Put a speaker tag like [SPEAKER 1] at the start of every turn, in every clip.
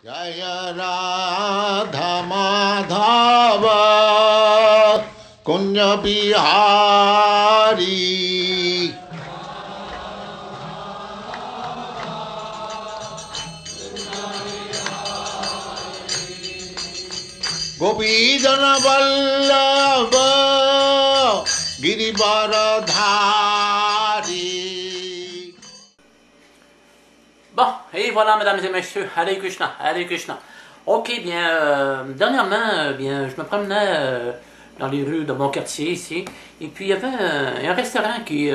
[SPEAKER 1] Jaya Radha Madhava Kunja Bihari Gopijana Vallabha Girivaradhari.
[SPEAKER 2] Bon, et voilà, mesdames et messieurs, Hare Krishna, Hare Krishna. Ok, bien, dernièrement, bien, je me promenais dans les rues de mon quartier ici, et puis il y avait un restaurant qui,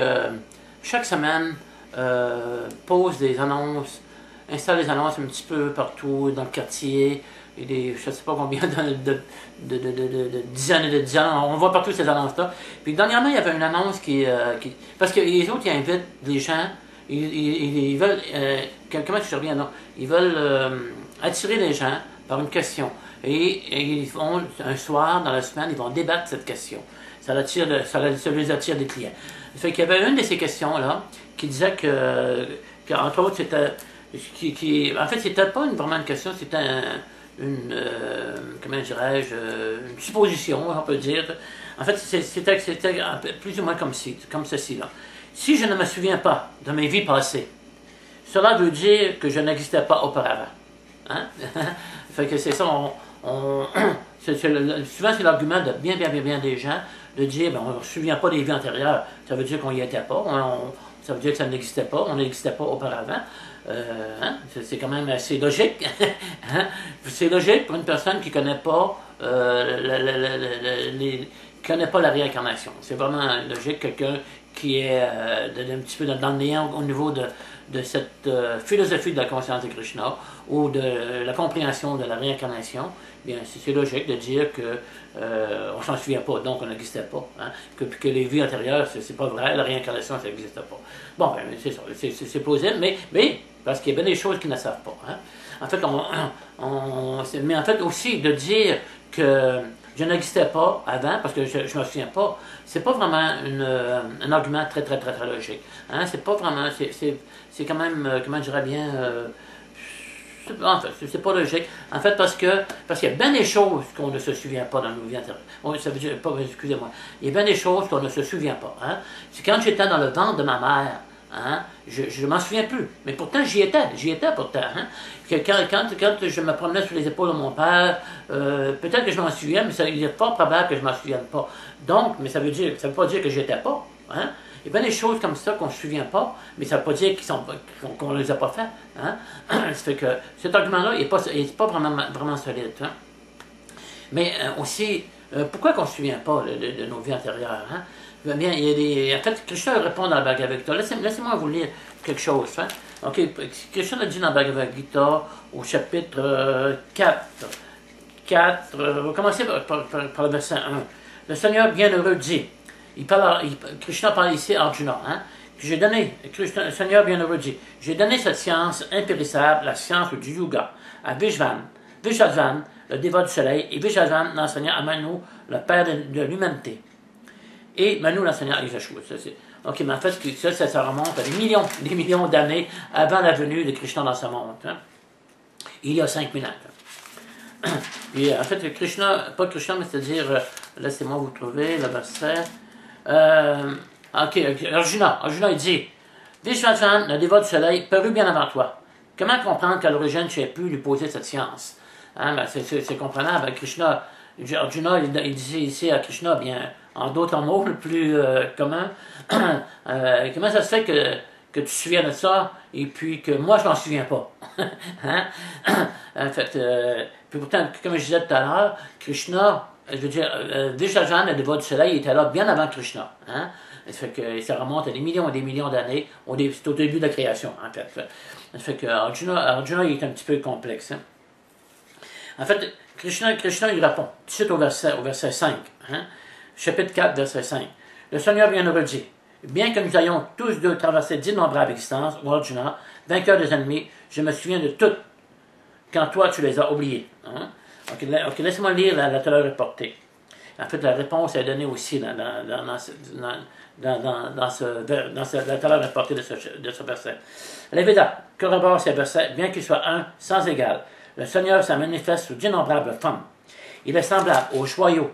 [SPEAKER 2] chaque semaine, pose des annonces, installe des annonces un petit peu partout dans le quartier, et des, je ne sais pas combien de dizaines et de dizaines, on voit partout ces annonces-là. Puis dernièrement, il y avait une annonce parce que les autres, ils invitent des gens. Ils veulent, comment je reviens, non? Ils veulent attirer les gens par une question. Et ils vont, un soir dans la semaine, ils vont débattre cette question. Ça les attire des clients. Fait qu'il y avait une de ces questions-là qui disait entre autres, c'était, en fait, c'était pas vraiment une question, c'était comment dirais-je, une supposition, on peut dire. En fait, c'était plus ou moins comme ceci, là. Si je ne me souviens pas de mes vies passées, cela veut dire que je n'existais pas auparavant. Hein? Fait que c'est ça, souvent c'est l'argument de bien des gens de dire ben, on ne se souvient pas des vies antérieures, ça veut dire qu'on n'y était pas, ça veut dire que ça n'existait pas, on n'existait pas auparavant. Hein? C'est quand même assez logique. Hein? C'est logique pour une personne qui ne connaît pas connaît pas la réincarnation. C'est vraiment logique, quelqu'un qui est un petit peu dans le néant au niveau de cette philosophie de la conscience de Krishna ou de la compréhension de la réincarnation. Bien, c'est logique de dire que on s'en souvient pas, donc on n'existait pas. Hein? Que les vies antérieures, c'est pas vrai, la réincarnation, ça n'existe pas. Bon, ben, c'est ça, c'est plausible, mais parce qu'il y a bien des choses qu'ils ne savent pas. Hein? En fait, mais en fait aussi de dire que je n'existais pas avant, parce que je ne me souviens pas, c'est pas vraiment un argument très logique. Hein? C'est pas vraiment, c'est quand même, comment je dirais bien, en fait, c'est pas logique. En fait, parce qu'il y a bien des choses qu'on ne se souvient pas dans nos vies antérieures. Ça veut dire, excusez-moi, il y a bien des choses qu'on ne se souvient pas. Hein? C'est quand j'étais dans le ventre de ma mère, hein? Je ne m'en souviens plus. Mais pourtant, j'y étais pourtant. Hein? Quand je me promenais sur les épaules de mon père, peut-être que je m'en souviens, mais il est fort probable que je ne m'en souvienne pas. Donc, mais ça veut pas dire que j'étais pas. Hein? Il y a bien des choses comme ça qu'on ne se souvient pas, mais ça ne veut pas dire qu'on ne les a pas faites. Hein? Ça fait que cet argument-là n'est pas vraiment solide. Hein? Mais aussi, pourquoi qu'on ne se souvient pas de nos vies antérieures? Hein? Bien, en fait, Krishna répond dans le Bhagavad Gita. Laissez-moi vous lire quelque chose. Hein? Ok, Krishna a dit dans le Bhagavad Gita, au chapitre 4. On va commencer par le verset 1. Le Seigneur bienheureux dit, Krishna parle ici à Arjuna, hein? Le Seigneur bienheureux dit, j'ai donné cette science impérissable, la science du Yuga, à Vishvavan, le dévot du soleil, et Vishvavan l'enseignant à Manu, le père de l'humanité. Et Manu l'enseignant à Yeshua. Ok, mais en fait, ça remonte à des millions d'années avant la venue de Krishna dans ce monde. Hein? Il y a 5000 ans. Et en fait, pas Krishna, mais c'est-à-dire, laissez-moi vous trouver le verset. Arjuna, il dit, Vishvavan, le dévot du soleil, parut bien avant toi. Comment comprendre qu'à l'origine tu aies pu lui poser cette science? Hein, ben, c'est comprenable. Arjuna, il dit ici à Krishna, bien, en d'autres mots, le plus commun, comment ça se fait que tu te souviens de ça et puis que moi je m'en souviens pas? Hein? En fait, puis pourtant, comme je disais tout à l'heure, Krishna, je veux dire, Vishvavan, le dévot du soleil, il était là bien avant Krishna. Hein? Ça fait que ça remonte à des millions et des millions d'années, c'est au début de la création, en fait. Ça fait que Arjuna il est un petit peu complexe. Hein? En fait, Krishna il répond, tout de suite au verset 5, hein? Chapitre 4, verset 5. Le Seigneur bienheureux dit, bien que nous ayons tous deux traversé d'innombrables existences, ô Arjuna, vainqueur des ennemis, je me souviens de toutes, quand toi tu les as oubliées. Hein? Ok, laisse-moi lire la Torah reportée. En fait, la réponse est donnée aussi dans la Torah reportée de ce verset. Les Védas corroborent ces versets, bien qu'ils soient un sans égal. le Seigneur se manifeste sous d'innombrables formes. Il est semblable au joyau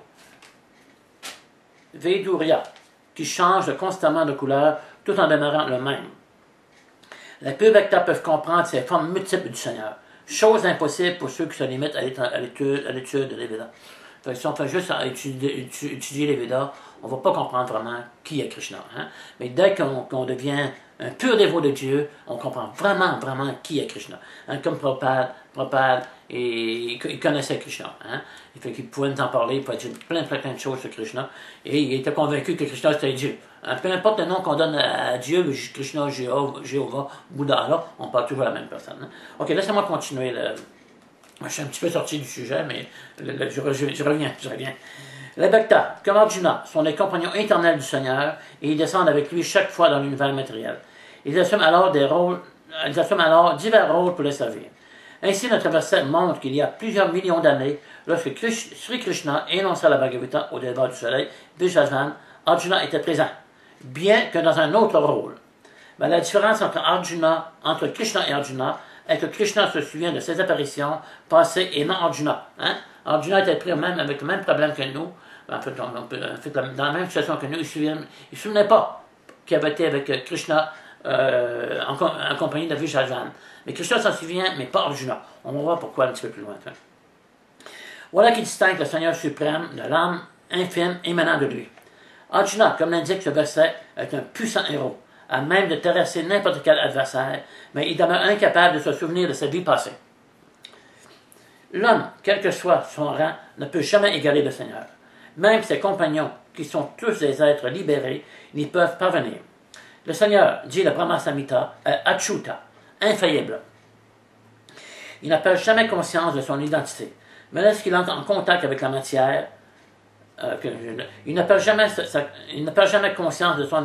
[SPEAKER 2] Védouria, qui change constamment de couleur tout en demeurant le même. Les peu lecteurs peuvent comprendre ces formes multiples du Seigneur. Chose impossible pour ceux qui se limitent à l'étude de l'Évéda. Si on fait juste étudier les Védas, on ne va pas comprendre vraiment qui est Krishna. Hein? Mais dès qu'on devient un pur dévot de Dieu, on comprend vraiment qui est Krishna. Hein? Comme Prabhupada, il connaissait Krishna. Hein? Il fait qu'il pouvait nous en parler, il pouvait dire plein de choses sur Krishna. Et il était convaincu que Krishna c'était Dieu. Hein? Peu importe le nom qu'on donne à Dieu, Krishna, Jéhovah, Bouddha, là, on parle toujours à la même personne. Hein? Ok, laissez-moi continuer. Je suis un petit peu sorti du sujet, mais je reviens. Les Bhaktas, comme Arjuna, sont les compagnons éternels du Seigneur et ils descendent avec lui chaque fois dans l'univers matériel. Ils assument alors divers rôles pour les servir. Ainsi, notre verset montre qu'il y a plusieurs millions d'années, lorsque Sri Krishna énonça la Bhagavad Gita au départ du soleil, Vishvasan, Arjuna était présent, bien que dans un autre rôle. Mais la différence entre Krishna et Arjuna est que Krishna se souvient de ses apparitions passées et non Arjuna. Hein? Arjuna était pris avec le même problème que nous. En fait, dans la même situation que nous, il ne se souvenait pas qu'il avait été avec Krishna en compagnie de Vishvasan. Mais Krishna s'en souvient, mais pas Arjuna. On va voir pourquoi un petit peu plus loin. Voilà qui distingue le Seigneur suprême de l'âme infime émanant de lui. Arjuna, comme l'indique ce verset, est un puissant héros, à même de terrasser n'importe quel adversaire, mais il demeure incapable de se souvenir de sa vie passée. L'homme, quel que soit son rang, ne peut jamais égaler le Seigneur. Même ses compagnons, qui sont tous des êtres libérés, n'y peuvent parvenir. Le Seigneur, dit le Brahma Samhita, est Achyuta, infaillible. Il n'a pas jamais conscience de son identité, mais lorsqu'il entre en contact avec la matière, il n'a pas jamais conscience de son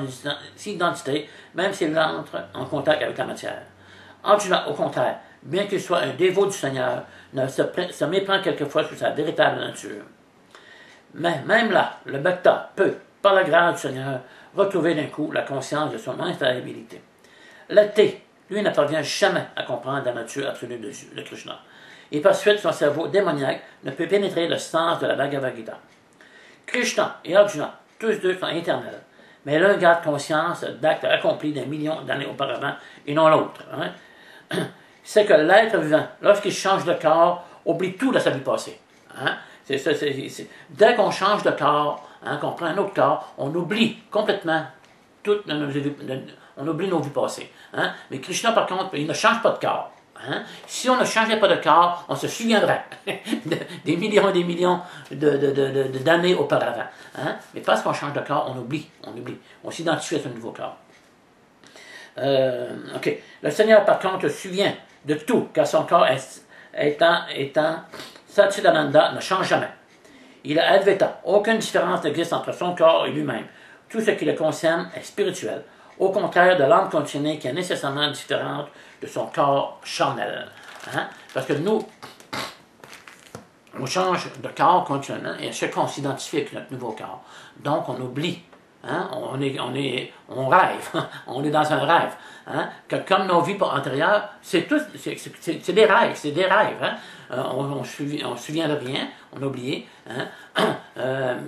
[SPEAKER 2] identité, même s'il entre en contact avec la matière. Arjuna, au contraire, bien qu'il soit un dévot du Seigneur, se méprend quelquefois sur sa véritable nature. Mais même là, le Bhakta peut, par la grâce du Seigneur, retrouver d'un coup la conscience de son infaillibilité. L'athée, lui, ne parvient jamais à comprendre la nature absolue de Krishna. Et par suite, son cerveau démoniaque ne peut pénétrer le sens de la Bhagavad Gita. Krishna et Arjuna, tous deux sont éternels, mais l'un garde conscience d'actes accomplis des millions d'années auparavant et non l'autre. Hein? C'est que l'être vivant, lorsqu'il change de corps, oublie tout de sa vie passée. Hein? Dès qu'on change de corps, hein, qu'on prend un autre corps, on oublie complètement on oublie nos vies passées. Hein? Mais Krishna, par contre, il ne change pas de corps. Hein? Si on ne changeait pas de corps, on se souviendrait des millions et des millions d'années auparavant. Hein? Mais parce qu'on change de corps, on oublie. On s'identifie à ce nouveau corps. Ok. Le Seigneur, par contre, se souvient de tout, car son corps étant Satchidananda ne change jamais. Il est Advaita. Aucune différence n'existe entre son corps et lui-même. Tout ce qui le concerne est spirituel. Au contraire de l'âme conditionnée qui est nécessairement différente de son corps charnel. Hein? Parce que nous, on change de corps continuellement et à chaque fois on s'identifie avec notre nouveau corps. Donc on oublie. Hein? On rêve. On est dans un rêve. Hein? Comme nos vies antérieures, c'est des rêves. C'est des rêves. Hein? On ne se souvient de rien. On a oublié. Hein?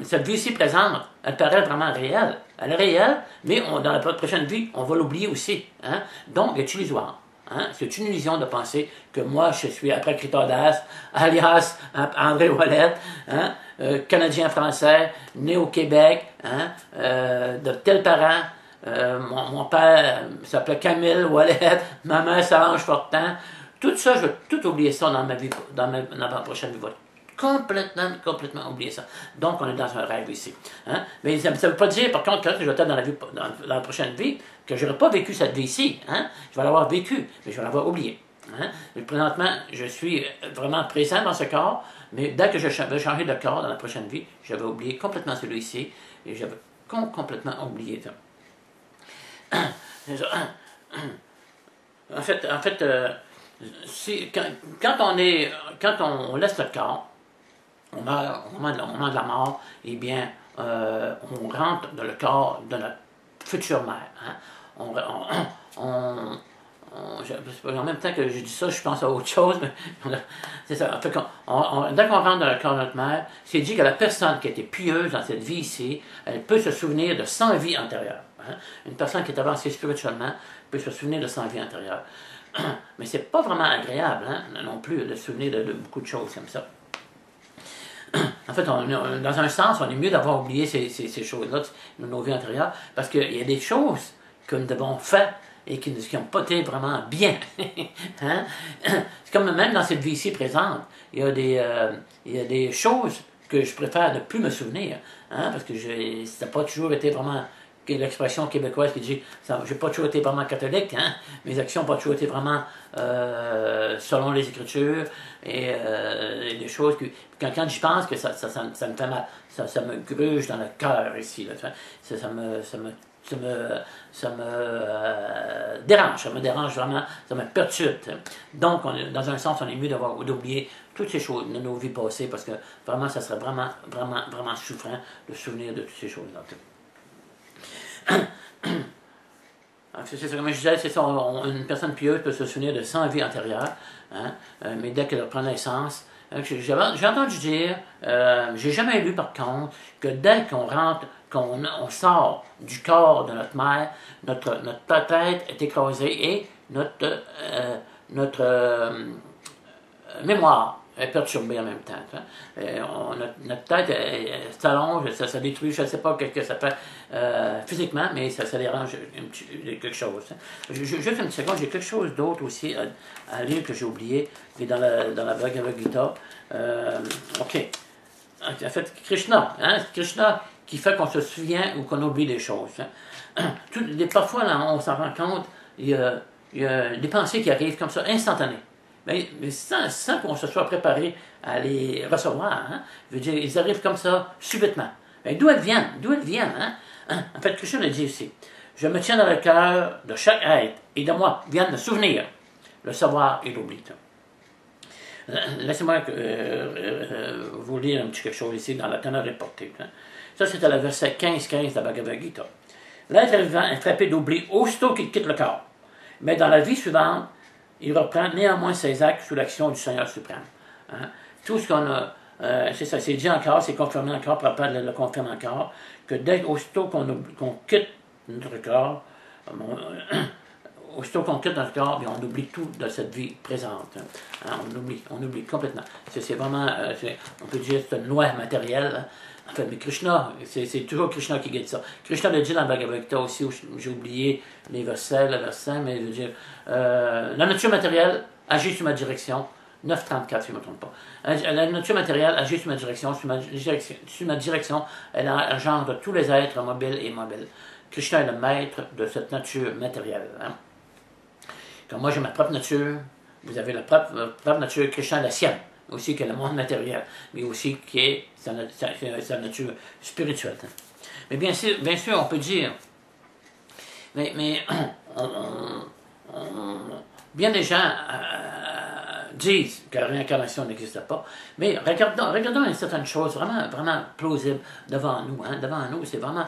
[SPEAKER 2] Cette vie-ci présente, elle paraît vraiment réelle. Elle est réelle, mais dans la prochaine vie, on va l'oublier aussi. Hein? Donc, elle est illusoire. Hein? C'est une illusion de penser que moi, je suis après Das, alias André Ouellet, hein? Canadien-Français, né au Québec, hein? De tels parents. Mon père s'appelait Camille Ouellet, ma mère Solange Fortin. Tout ça, je vais tout oublier ça dans ma vie, dans ma prochaine vie. Complètement oublier ça. Donc, on est dans un rêve ici. Hein? Mais ça ne veut pas dire, par contre, que je vais être dans la prochaine vie, que je n'aurai pas vécu cette vie-ci. Hein? Je vais l'avoir vécu, mais je vais l'avoir oublié. Hein? Mais présentement, je suis vraiment présent dans ce corps, mais dès que je vais changer de corps dans la prochaine vie, je vais oublier complètement celui-ci, et je vais complètement oublier ça. En fait, quand on laisse le corps, au moment de la mort, eh bien, on rentre dans le corps de notre future mère. Hein? en même temps que je dis ça, je pense à autre chose, mais c'est ça. En fait, dès qu'on rentre dans le corps de notre mère, c'est dit que la personne qui a été pieuse dans cette vie ici, elle peut se souvenir de 100 vies antérieures. Hein? Une personne qui est avancée spirituellement peut se souvenir de 100 vies antérieures. Mais c'est pas vraiment agréable, hein, non plus, de se souvenir de beaucoup de choses comme ça. En fait, dans un sens, on est mieux d'avoir oublié ces choses-là, nos vies antérieures, parce qu'il y a des choses que nous avons faites et qui n'ont pas été vraiment bien. Hein? C'est comme même dans cette vie-ci présente, il y a des choses que je préfère ne plus me souvenir, hein? Parce que ça n'a pas toujours été vraiment l'expression québécoise qui dit « j'ai pas toujours été vraiment catholique, hein? Mes actions n'ont pas toujours été vraiment selon les Écritures, et des choses que quand j'y pense, que ça me fait mal, ça me gruge dans le cœur ici, là, ça me dérange vraiment, ça me perturbe. Donc, dans un sens, on est mieux d'oublier toutes ces choses de nos vies passées, parce que vraiment, ça serait vraiment, vraiment, vraiment souffrant de se souvenir de toutes ces choses-là. C'est ça, comme je disais, c'est ça, une personne pieuse peut se souvenir de 100 vies antérieures, hein, mais dès qu'elle prend naissance, j'ai entendu dire, j'ai jamais lu par contre, que dès qu'on rentre, on sort du corps de notre mère, notre tête est écrasée et notre mémoire est perturbée en même temps. Notre tête s'allonge, ça détruit, je ne sais pas ce que ça fait physiquement, mais ça dérange quelque chose. Juste une petite seconde, j'ai quelque chose d'autre aussi à lire que j'ai oublié, qui est dans la Bhagavad Gita. OK. En fait, Krishna, hein, Krishna qui fait qu'on se souvient ou qu'on oublie des choses. Hein. Parfois, là, on s'en rend compte, il y a des pensées qui arrivent comme ça, instantanées. Mais sans qu'on se soit préparé à les recevoir. Hein? Je veux dire, ils arrivent comme ça, subitement. Mais d'où elles viennent? Hein? En fait, Krishna le dit ici. Je me tiens dans le cœur de chaque être, et de moi viennent le souvenir, le savoir et l'oubli. Laissez-moi vous lire un petit quelque chose ici dans la teneur reportée. Hein? Ça, c'est à la verset 15-15 de la Bhagavad Gita. L'être vivant est frappé d'oubli aussitôt qu'il quitte le corps. Mais dans la vie suivante, il reprend néanmoins ses actes sous l'action du Seigneur suprême. Hein? Tout ce qu'on a, c'est ça, c'est dit encore, c'est confirmé encore, Prabhupada le confirme encore, que aussitôt qu'on quitte notre corps, aussitôt qu'on quitte notre corps, on oublie tout de cette vie présente. Hein? On oublie complètement. C'est vraiment, on peut dire, c'est une loi matérielle. Hein? En fait, mais Krishna, c'est toujours Krishna qui guide ça. Krishna le dit dans le Bhagavad Gita aussi, où j'ai oublié le verset, mais je veux dire, la nature matérielle agit sur ma direction, 9.34 si je ne me trompe pas. La nature matérielle agit sur ma direction, elle engendre tous les êtres mobiles et immobiles. Krishna est le maître de cette nature matérielle. Hein? Comme moi j'ai ma propre nature, vous avez votre propre nature, Krishna est la sienne. Aussi que le monde matériel, mais aussi qui est sa nature spirituelle. Mais bien sûr, on peut dire, mais bien des gens disent que la réincarnation n'existe pas, mais regardons une certaine chose vraiment, vraiment plausible devant nous. Hein, devant nous, c'est vraiment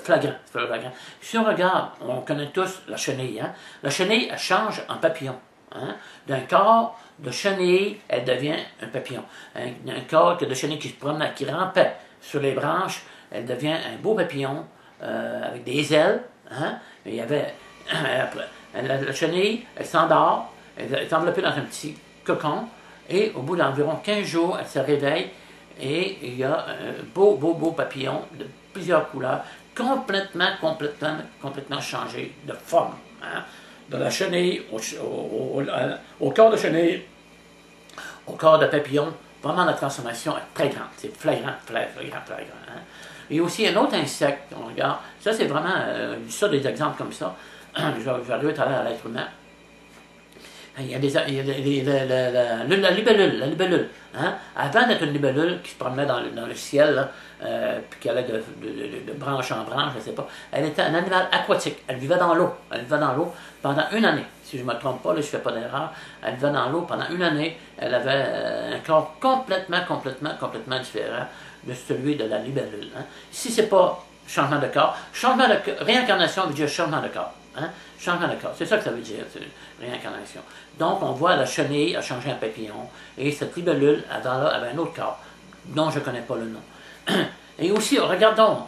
[SPEAKER 2] flagrant. Si on regarde, on connaît tous la chenille. Hein, la chenille, elle change en papillon. Hein, d'un corps de chenille, elle devient un papillon. Un corps de chenille qui se promenait, qui rampait sur les branches, elle devient un beau papillon avec des ailes. Hein? Il y avait la chenille, elle s'endort, elle est enveloppée dans un petit cocon, et au bout d'environ 15 jours, elle se réveille et il y a un beau papillon de plusieurs couleurs, complètement changé de forme. Hein? De la chenille au corps de chenille, au corps de papillon, vraiment la transformation est très grande. C'est flagrant. Hein? Et aussi un autre insecte, on regarde, ça c'est vraiment, des exemples comme ça, je vais arriver tout à l'heure à l'être humain. Il y a la libellule. Hein? Avant d'être une libellule qui se promenait dans le ciel, là, puis qui allait de branche en branche, je ne sais pas, elle était un animal aquatique. Elle vivait dans l'eau. Pendant une année. Si je ne me trompe pas, là, je ne fais pas d'erreur. Elle vivait dans l'eau pendant une année. Elle avait un corps complètement différent de celui de la libellule. Hein? Si ce n'est pas changement de corps, réincarnation veut dire changement de corps. Hein? Changement de corps, c'est ça que ça veut dire, réincarnation. Donc, on voit la chenille a changé en papillon, et cette libellule avait un autre corps, dont je ne connais pas le nom. Et aussi, regardons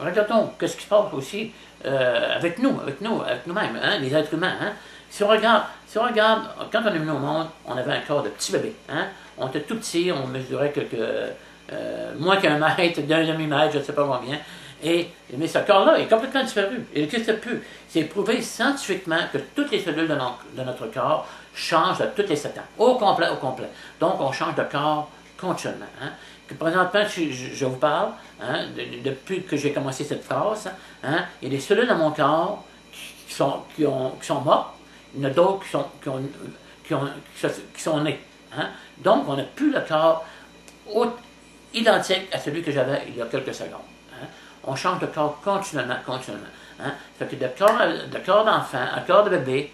[SPEAKER 2] qu'est-ce qui se passe aussi avec nous-mêmes, hein, les êtres humains. Hein? Si on regarde, quand on est venu au monde, on avait un corps de petit bébé. Hein? On était tout petit, on mesurait moins qu'un mètre, d'un demi-mètre, je ne sais pas combien. Mais ce corps-là est complètement disparu. Il n'existe plus. C'est prouvé scientifiquement que toutes les cellules de notre corps changent à tous les 7 ans. Au complet. Donc, on change de corps continuellement. Hein? Présentement, je vous parle, hein, depuis que j'ai commencé cette phrase, hein, il y a des cellules dans mon corps qui sont mortes, il y en a d'autres qui sont nées. Hein. Donc, on n'a plus le corps identique à celui que j'avais il y a quelques secondes. Hein. On change de corps continuellement. Hein. Ça fait que de corps d'enfant, un corps de bébé,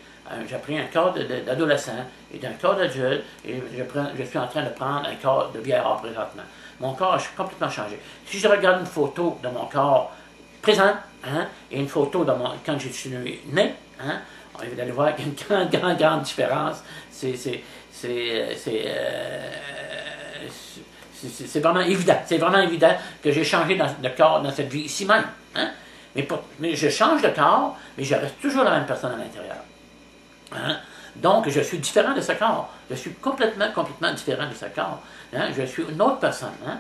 [SPEAKER 2] j'ai pris un corps d'adolescent et d'un corps d'adulte, et je suis en train de prendre un corps de vieillard présentement. Mon corps a complètement changé. Si je regarde une photo de mon corps présent, hein, et une photo de quand je suis né, hein, vous allez voir qu'il y a une grande différence. C'est vraiment évident. C'est vraiment évident que j'ai changé de corps dans cette vie ici même. Hein? Mais je change de corps, mais je reste toujours la même personne à l'intérieur. Hein? Donc, je suis différent de ce corps. Je suis complètement différent de ce corps. Hein? Je suis une autre personne. Hein?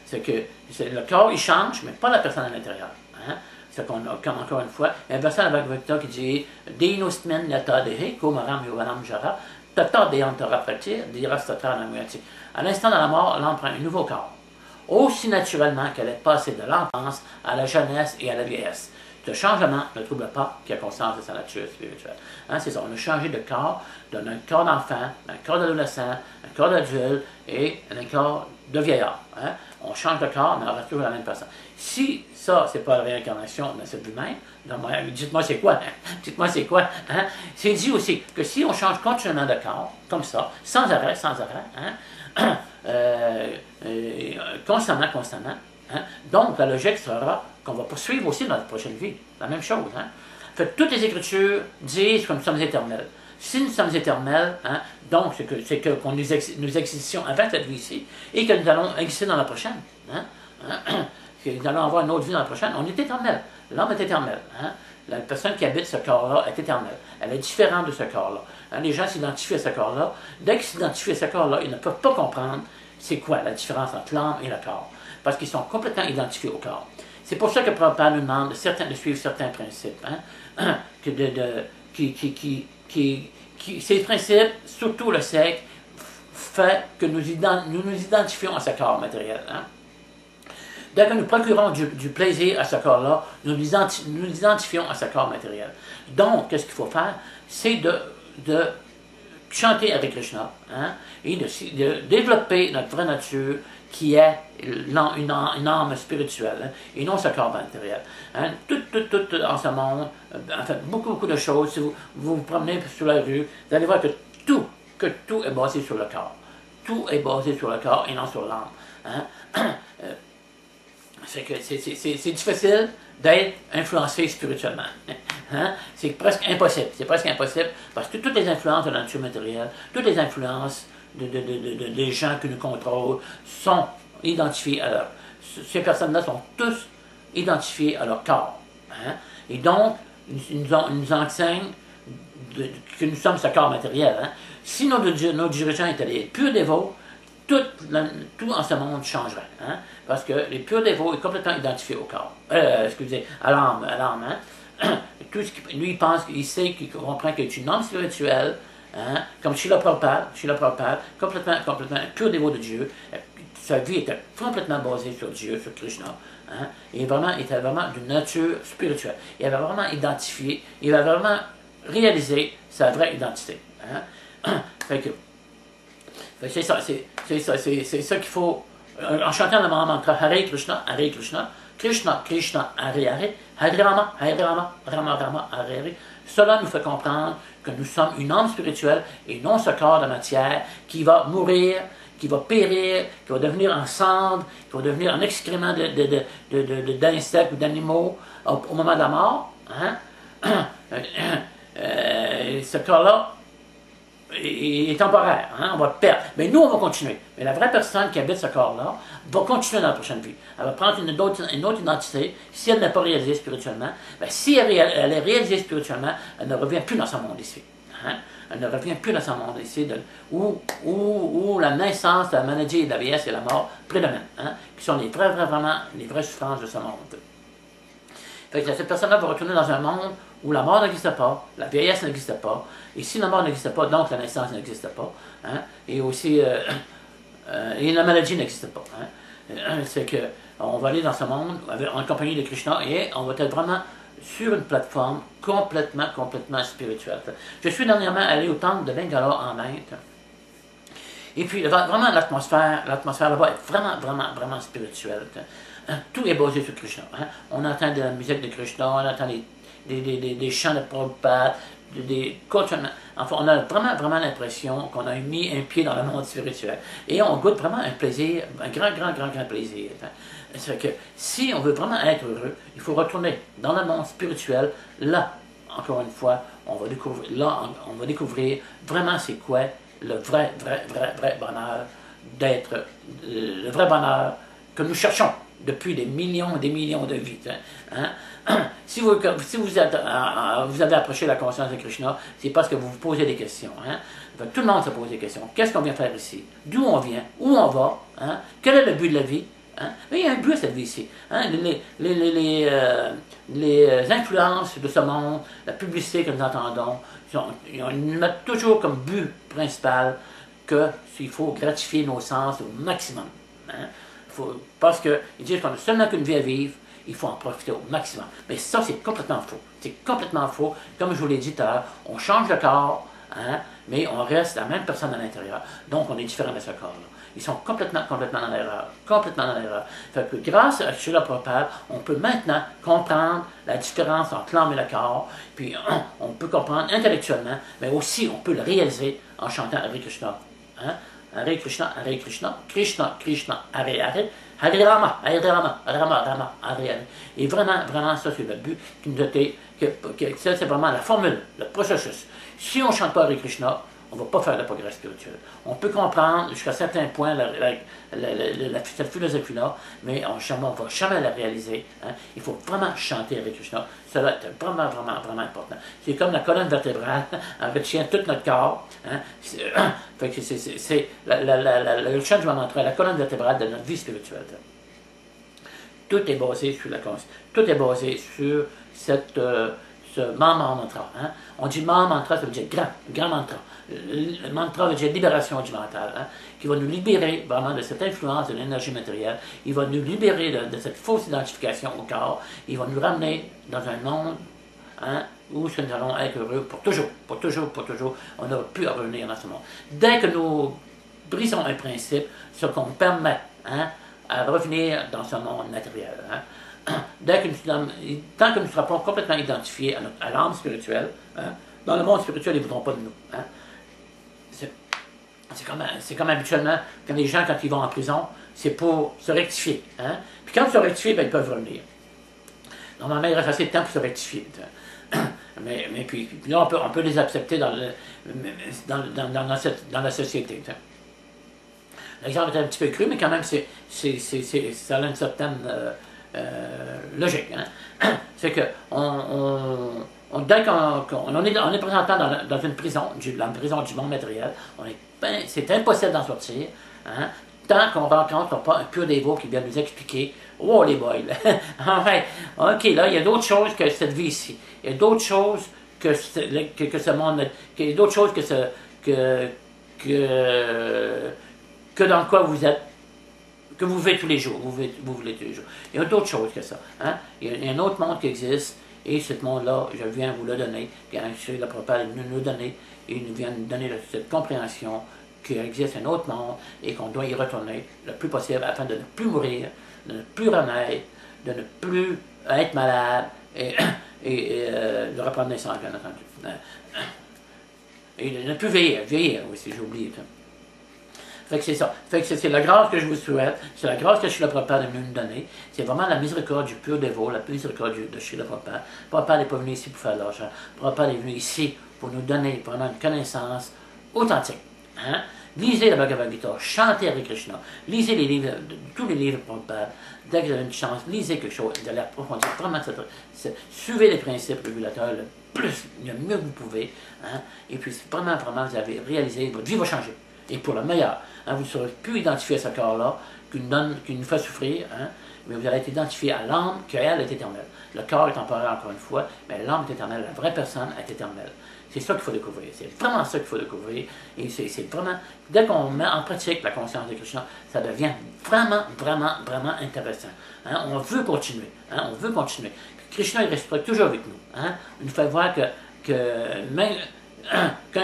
[SPEAKER 2] C'est que le corps, il change, mais pas la personne à l'intérieur. Hein? C'est comme encore une fois, il y a un verset avec Victor qui dit « Deinostmen nata dehe, komaram yovanam jara, tata deantara pratir, dirastatra namuati » À l'instant de la mort, l'âme prend un nouveau corps. Aussi naturellement qu'elle est passée de l'enfance à la jeunesse et à la vieillesse. Ce changement ne trouble pas qui a conscience de sa nature spirituelle. Hein, c'est ça, on a changé de corps, d'un corps d'enfant, d'un corps d'adolescent, un corps d'adulte et un corps de vieillard. Hein. On change de corps, mais on reste toujours la même personne. Si ça, c'est pas la réincarnation de cette vie même, dites-moi c'est quoi? Hein? Dites-moi c'est quoi? Hein? C'est dit aussi que si on change continuellement de corps, comme ça, sans arrêt, hein? Constamment, hein? Donc la logique sera qu'on va poursuivre aussi dans notre prochaine vie. La même chose. Hein? Fait, toutes les Écritures disent que nous sommes éternels. Si nous sommes éternels, hein, donc c'est que nous existions avant cette vie-ci et que nous allons exister dans la prochaine. Hein? Que nous allons avoir une autre vie dans la prochaine. On est éternel. L'homme est éternel. Hein? La personne qui habite ce corps-là est éternelle. Elle est différente de ce corps-là. Hein? Les gens s'identifient à ce corps-là. Dès qu'ils s'identifient à ce corps-là, ils ne peuvent pas comprendre c'est quoi la différence entre l'âme et le corps. Parce qu'ils sont complètement identifiés au corps. C'est pour ça que Prabhupada nous demande de suivre certains principes. Hein? Ces principes, surtout le sec, fait que nous nous identifions à ce corps matériel. Hein? Dès que nous procurons du plaisir à ce corps-là, nous nous identifions à ce corps matériel. Donc, qu'est-ce qu'il faut faire? C'est de chanter avec Krishna, hein, et de développer notre vraie nature qui est une âme spirituelle, hein, et non ce corps matériel. Hein. Tout en ce monde, en fait, beaucoup de choses, si vous vous promenez sur la rue, vous allez voir que tout est basé sur le corps. Tout est basé sur le corps et non sur l'âme. Hein. C'est difficile d'être influencé spirituellement. Hein? C'est presque impossible. Parce que toutes les influences de la nature matérielle, toutes les influences des gens qui nous contrôlent sont identifiées à leur... Ces personnes-là sont tous identifiées à leur corps. Hein? Et donc, ils nous enseignent que nous sommes ce corps matériel. Hein? Si nos dirigeants étaient les purs dévots, tout en ce monde changerait. Hein? Parce que les purs dévots est complètement identifié au corps. À l'âme. Hein? Lui, il sait, qu'il comprend qu'il est une âme spirituelle, hein? Comme Srila Prabhupada, complètement un pur dévot de Dieu. Sa vie était complètement basée sur Dieu, sur Krishna. Hein? Il était vraiment d'une nature spirituelle. Il avait vraiment identifié, il avait vraiment réalisé sa vraie identité. Hein? C'est ça qu'il faut, en chantant le mantra Hare Krishna, Krishna Krishna, Hare Hare, Hare Rama, Rama Rama, Hare Hare. Cela nous fait comprendre que nous sommes une âme spirituelle et non ce corps de matière qui va mourir, qui va périr, qui va devenir en cendre, qui va devenir un excrément d'insectes ou d'animaux au moment de la mort. Hein? ce corps-là est temporaire, hein, on va le perdre. Mais nous, on va continuer. Mais la vraie personne qui habite ce corps-là va continuer dans la prochaine vie. Elle va prendre une autre identité. Si elle n'est pas réalisée spirituellement, ben, si elle est réalisée spirituellement, elle ne revient plus dans ce monde ici. Hein? Elle ne revient plus dans ce monde ici où la naissance, la maladie, la vieillesse et la mort prédominent, hein? Qui sont vraiment les vraies souffrances de ce monde. Fait que cette personne-là va retourner dans un monde où la mort n'existe pas, la vieillesse n'existe pas, et si la mort n'existe pas, donc la naissance n'existe pas, hein, et aussi et la maladie n'existe pas. Hein. C'est que on va aller dans ce monde en compagnie de Krishna et on va être vraiment sur une plateforme complètement spirituelle. Je suis dernièrement allé au temple de Bengala en Inde. Et puis, vraiment, l'atmosphère là-bas est vraiment spirituelle. Tout est basé sur Krishna. Hein. On entend de la musique de Krishna, on entend des chants de Prabhupada, enfin, on a vraiment l'impression qu'on a mis un pied dans le monde spirituel. Et on goûte vraiment un plaisir, un grand plaisir. C'est que si on veut vraiment être heureux, il faut retourner dans le monde spirituel. Là, encore une fois, on va découvrir vraiment c'est quoi le vrai bonheur d'être, le vrai bonheur que nous cherchons depuis des millions et des millions de vies. Hein? Si vous avez approché la conscience de Krishna, c'est parce que vous vous posez des questions. Hein? Tout le monde se pose des questions. Qu'est-ce qu'on vient faire ici? D'où on vient? Où on va? Hein? Quel est le but de la vie? Hein? Mais il y a un but à cette vie ici. Hein? Les influences de ce monde, la publicité que nous entendons, ils mettent toujours comme but principal qu'il faut gratifier nos sens au maximum. Hein? Parce qu'ils disent qu'on n'a seulement qu'une vie à vivre, il faut en profiter au maximum. Mais ça, c'est complètement faux. C'est complètement faux. Comme je vous l'ai dit tout à l'heure, on change de corps, hein, mais on reste la même personne à l'intérieur. Donc, on est différent de ce corps-là. Ils sont complètement dans l'erreur. Complètement dans l'erreur. Fait que grâce à Srila Prabhupada, on peut maintenant comprendre la différence entre l'âme et le corps, puis on peut comprendre intellectuellement, mais aussi on peut le réaliser en chantant Hare Krishna. Hein? Hare Krishna, Krishna, Krishna, Hare Hare, Hare Rama, Rama, Hare Hare. Et vraiment, ça c'est le but qui nous a été, ça c'est vraiment la formule, le processus. Si on ne chante pas Hare Krishna, on ne va pas faire de progrès spirituel. On peut comprendre jusqu'à certains points cette philosophie-là, mais on ne va jamais la réaliser. Hein. Il faut vraiment chanter Hare Krishna. Cela est vraiment important. C'est comme la colonne vertébrale, elle retient tout notre corps. Hein. C'est le changement entre la colonne vertébrale de notre vie spirituelle. Tout est basé sur la conscience. Tout est basé sur ce mantra. Hein. On dit mantra, ça veut dire grand mantra. Le mantra veut dire libération du mental, hein, qui va nous libérer vraiment de cette influence de l'énergie matérielle. Il va nous libérer de cette fausse identification au corps. Il va nous ramener dans un monde, hein, où nous allons être heureux pour toujours. On n'aura plus à revenir dans ce monde. Dès que nous brisons un principe, ce qu'on permet, hein, à revenir dans ce monde matériel. Hein, tant que nous serons complètement identifiés à l'âme spirituelle, hein, dans le monde spirituel, ils ne voudront pas de nous. Hein. C'est comme habituellement, quand les gens, quand ils vont en prison, c'est pour se rectifier. Hein. Puis quand ils se rectifient, ben, ils peuvent revenir. Normalement, il reste assez de temps pour se rectifier. Mais puis là, on peut les accepter dans la société. L'exemple est un petit peu cru, mais quand même, ça a une certaine logique. Hein. C'est que dès qu'on est présentant dans une prison, la prison du monde matériel, c'est impossible d'en sortir, hein, tant qu'on ne rencontre pas un pur dévot qui vient nous expliquer « Oh les boys, enfin, ok, là, il y a d'autres choses que cette vie ici. Il y a d'autres choses que ce monde, il y a d'autres choses que dans quoi vous êtes, que vous vivez tous les jours. Vous vivez tous les jours. Il y a d'autres choses que ça. Hein? Il y a un autre monde qui existe, et ce monde-là, je viens vous le donner. La Prabhupada nous donner, et il vient nous donner cette compréhension qu'il existe un autre monde et qu'on doit y retourner le plus possible afin de ne plus mourir, de ne plus renaître, de ne plus être malade et de reprendre naissance, bien entendu. Et de ne plus vieillir aussi, j'ai oublié. Fait que c'est ça. Fait que c'est la grâce que je vous souhaite, c'est la grâce que Srila Prabhupada est venu nous donner. C'est vraiment la miséricorde du pur dévot, la miséricorde de Srila Prabhupada. Prabhupada n'est pas venu ici pour faire de l'argent. Prabhupada est venu ici pour nous donner vraiment une connaissance authentique. Hein? Lisez la Bhagavad Gita, chantez Hare Krishna, lisez les livres, tous les livres de Prabhupada. Dès que vous avez une chance, lisez quelque chose, de l'approfondir. Vraiment, suivez les principes régulateurs le plus, le mieux que vous pouvez. Hein? Et puis, vraiment, vous avez réalisé, votre vie va changer. Et pour le meilleur. Hein? Vous ne serez plus identifié à ce corps-là qui nous fait souffrir. Hein? Mais vous allez être identifié à l'âme qu'elle est éternelle. Le corps est temporaire encore une fois, mais l'âme est éternelle. La vraie personne est éternelle. C'est ça qu'il faut découvrir. C'est vraiment ça qu'il faut découvrir. Et c'est vraiment, dès qu'on met en pratique la conscience de Krishna, ça devient vraiment, vraiment, vraiment intéressant. Hein? On veut continuer. Hein? On veut continuer. Krishna, il reste toujours avec nous. Hein? Il nous fait voir qu'un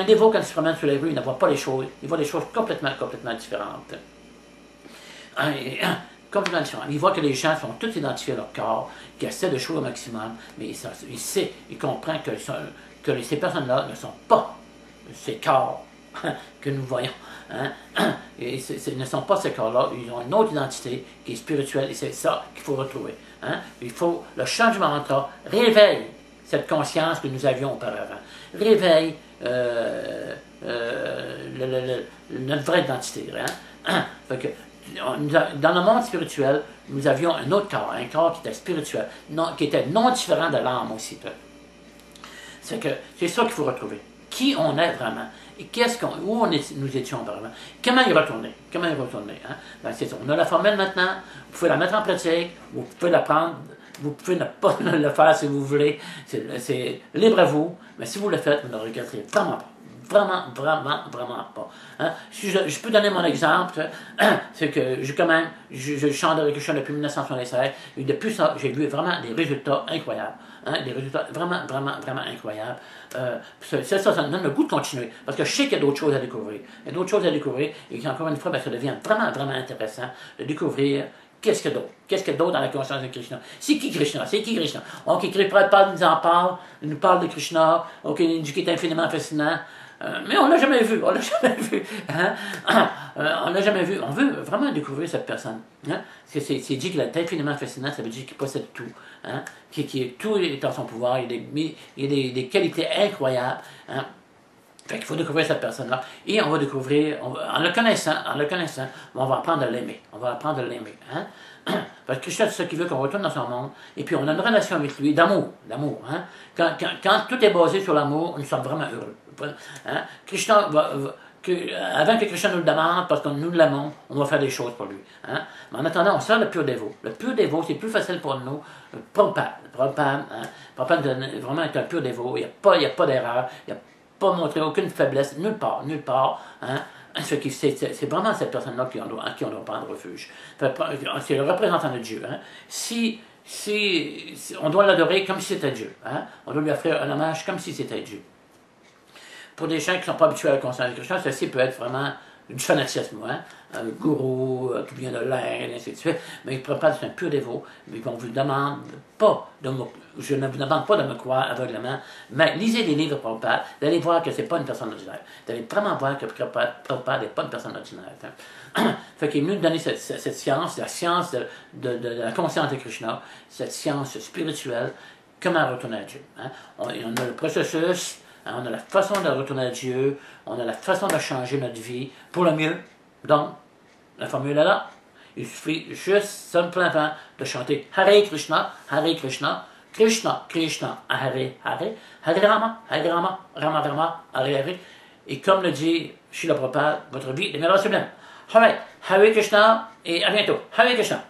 [SPEAKER 2] dévot, quand il se promène sur les rues, il ne voit pas les choses. Il voit des choses complètement différentes. Complètement différentes. Il voit que les gens sont tous identifiés à leur corps, qu'ils essaient de jouer au maximum, mais il comprend que ces personnes-là ne sont pas ces corps que nous voyons. Hein? Et ne sont pas ces corps-là, ils ont une autre identité qui est spirituelle, et c'est ça qu'il faut retrouver. Hein? Le changement mantra réveille cette conscience que nous avions auparavant. Réveille notre vraie identité. Hein? Fait que, dans le monde spirituel, nous avions un autre corps, un corps qui était spirituel, qui était non différent de l'âme aussi. C'est ça qu'il faut retrouver. Qui on est vraiment. Et où nous étions auparavant. Comment y retourner. Hein? Ben, c'est ça. On a la formule maintenant. Vous pouvez la mettre en pratique. Vous pouvez la prendre. Vous pouvez ne pas le faire si vous voulez. C'est libre à vous. Mais si vous le faites, vous ne regretterez vraiment pas. Vraiment pas. Hein? Si je peux donner mon exemple, c'est que je chante Hare Krishna depuis 1976, et depuis ça, j'ai vu vraiment des résultats incroyables. Hein? Des résultats vraiment incroyables. Ça me donne le goût de continuer, parce que je sais qu'il y a d'autres choses à découvrir. Il y a d'autres choses à découvrir, et encore une fois, ça devient vraiment intéressant de découvrir qu'est-ce qu'il y a d'autre. Qu'est-ce qu'il y a d'autre dans la conscience de Krishna? C'est qui Krishna? Ok, Prabhupada nous en parle, il nous parle de Krishna, ok, il nous dit qu'il est infiniment fascinant. Mais on l'a jamais vu. Hein? On l'a jamais vu. On veut vraiment découvrir cette personne. Hein? C'est dit qu'il est infiniment fascinant, ça veut dire qu'il possède tout. Hein? Tout est en son pouvoir, il y a des qualités incroyables. Hein? Fait qu'il faut découvrir cette personne-là. Et on va découvrir, en le connaissant, on va apprendre à l'aimer. Hein? Parce que Krishna, c'est ça qu'il veut, qu'on retourne dans son monde. Et puis on a une relation avec lui d'amour. Hein? Quand tout est basé sur l'amour, nous sommes vraiment heureux. Hein? Krishna avant que Krishna nous le demande, parce que nous l'aimons, on va faire des choses pour lui. Hein? Mais en attendant, on sert le pur dévot. Le pur dévot, c'est plus facile pour nous. Prabhupada, vraiment est un pur dévot. Il n'y a pas d'erreur. Il n'a pas montré aucune faiblesse, nulle part. Hein? C'est vraiment cette personne-là à qui on doit prendre refuge. C'est le représentant de Dieu. Hein? On doit l'adorer comme si c'était Dieu. Hein? On doit lui offrir un hommage comme si c'était Dieu. Pour des gens qui ne sont pas habitués à la conscience de Krishna, ceci peut être vraiment du fanatisme. Hein? Un gourou qui vient de l'Inde, ainsi de suite. Mais Prabhupada, c'est un pur dévot. Mais on vous demande pas je ne vous demande pas de me croire aveuglément, mais lisez les livres de Prabhupada, d'aller voir que ce n'est pas une personne ordinaire. D'aller vraiment voir que Prabhupada n'est pas une personne ordinaire. Hein? Fait qu'il est venu nous donner cette science, la science de la conscience de Krishna, cette science spirituelle, comment retourner à Dieu. Hein? On a le processus. On a la façon de retourner à Dieu, on a la façon de changer notre vie pour le mieux. Donc, la formule est là. Il suffit juste simplement de chanter Hare Krishna, Krishna, Hare Hare, Hare Rama, Rama Rama, Hare Hare. Et comme le dit Srila Prabhupada, votre vie demeurera sublime. Hare Krishna et à bientôt. Hare Krishna.